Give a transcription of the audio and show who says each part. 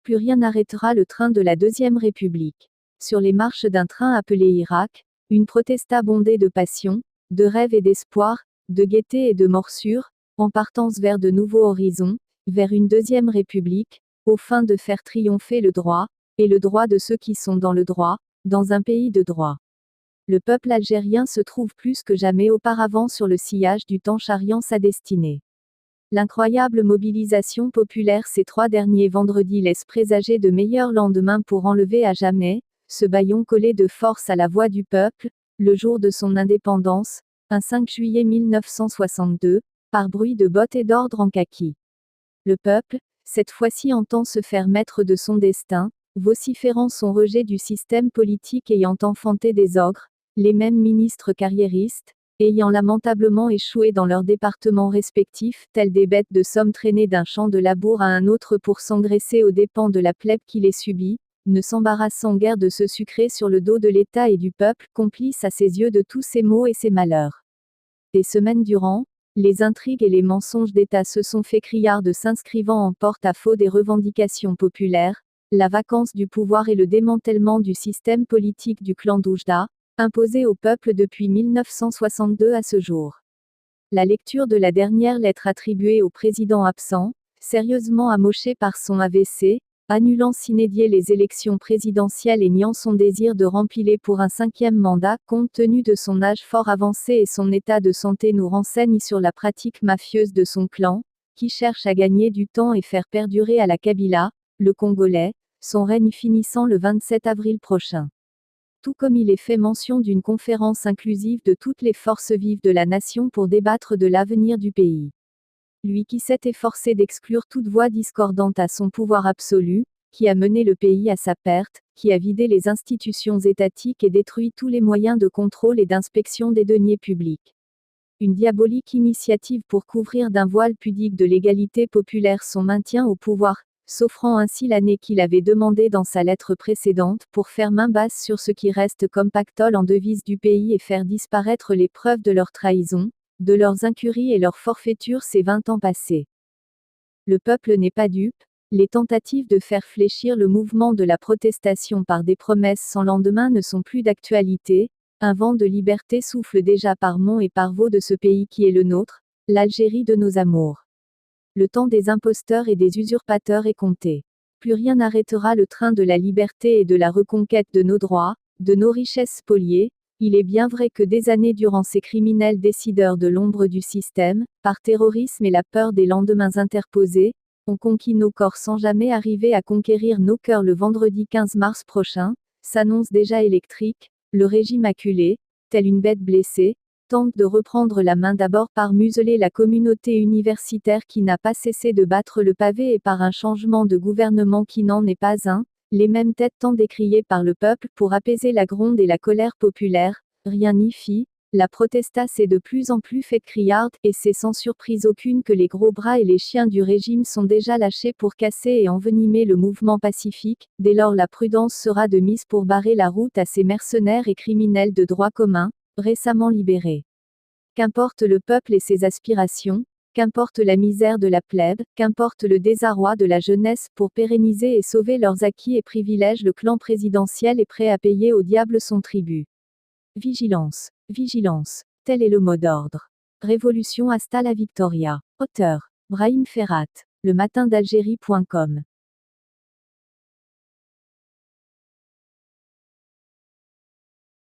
Speaker 1: Plus rien n'arrêtera le train de la Deuxième République. Sur les marches d'un train appelé Irak, une protesta bondée de passion, de rêves et d'espoir, de gaieté et de morsure, en partance vers de nouveaux horizons, vers une Deuxième République, aux fins de faire triompher le droit, et le droit de ceux qui sont dans le droit, dans un pays de droit. Le peuple algérien se trouve plus que jamais auparavant sur le sillage du temps charriant sa destinée. L'incroyable mobilisation populaire ces 3 derniers vendredis laisse présager de meilleurs lendemains pour enlever à jamais, ce bâillon collé de force à la voix du peuple, le jour de son indépendance, un 5 juillet 1962, par bruit de bottes et d'ordre en kaki. Le peuple, cette fois-ci entend se faire maître de son destin, vociférant son rejet du système politique ayant enfanté des ogres, les mêmes ministres carriéristes, ayant lamentablement échoué dans leurs départements respectifs, tels des bêtes de somme traînées d'un champ de labour à un autre pour s'engraisser aux dépens de la plèbe qui les subit, ne s'embarrassant guère de se sucrer sur le dos de l'État et du peuple, complice à ses yeux de tous ses maux et ses malheurs. Des semaines durant, les intrigues et les mensonges d'État se sont fait criardes s'inscrivant en porte-à-faux des revendications populaires, la vacance du pouvoir et le démantèlement du système politique du clan d'Oujda, imposé au peuple depuis 1962 à ce jour. La lecture de la dernière lettre attribuée au président absent, sérieusement amoché par son AVC, annulant sine die les élections présidentielles et niant son désir de rempiler pour un 5e mandat, compte tenu de son âge fort avancé et son état de santé, nous renseigne sur la pratique mafieuse de son clan, qui cherche à gagner du temps et faire perdurer à la Kabila, le Congolais, son règne finissant le 27 avril prochain. Tout comme il est fait mention d'une conférence inclusive de toutes les forces vives de la nation pour débattre de l'avenir du pays. Lui qui s'est efforcé d'exclure toute voix discordante à son pouvoir absolu, qui a mené le pays à sa perte, qui a vidé les institutions étatiques et détruit tous les moyens de contrôle et d'inspection des deniers publics. Une diabolique initiative pour couvrir d'un voile pudique de l'égalité populaire son maintien au pouvoir, s'offrant ainsi l'année qu'il avait demandé dans sa lettre précédente pour faire main basse sur ce qui reste comme pactole en devise du pays et faire disparaître les preuves de leur trahison, de leurs incuries et leurs forfaitures ces 20 ans passés. Le peuple n'est pas dupe, les tentatives de faire fléchir le mouvement de la protestation par des promesses sans lendemain ne sont plus d'actualité, un vent de liberté souffle déjà par monts et par vaux de ce pays qui est le nôtre, l'Algérie de nos amours. Le temps des imposteurs et des usurpateurs est compté. Plus rien n'arrêtera le train de la liberté et de la reconquête de nos droits, de nos richesses spoliées. Il est bien vrai que des années durant ces criminels décideurs de l'ombre du système, par terrorisme et la peur des lendemains interposés, ont conquis nos corps sans jamais arriver à conquérir nos cœurs. Le vendredi 15 mars prochain, s'annonce déjà électrique, le régime acculé, tel une bête blessée, tente de reprendre la main d'abord par museler la communauté universitaire qui n'a pas cessé de battre le pavé et par un changement de gouvernement qui n'en est pas un, les mêmes têtes tant décriées par le peuple pour apaiser la gronde et la colère populaire, rien n'y fit, la protesta s'est de plus en plus faite criarde, et c'est sans surprise aucune que les gros bras et les chiens du régime sont déjà lâchés pour casser et envenimer le mouvement pacifique. Dès lors la prudence sera de mise pour barrer la route à ces mercenaires et criminels de droit commun, récemment libérés. Qu'importe le peuple et ses aspirations, qu'importe la misère de la plèbe, qu'importe le désarroi de la jeunesse, pour pérenniser et sauver leurs acquis et privilèges, le clan présidentiel est prêt à payer au diable son tribut. Vigilance, vigilance, tel est le mot d'ordre. Révolution hasta la victoria. Auteur, Brahim Ferhat. Le matin d'Algérie.com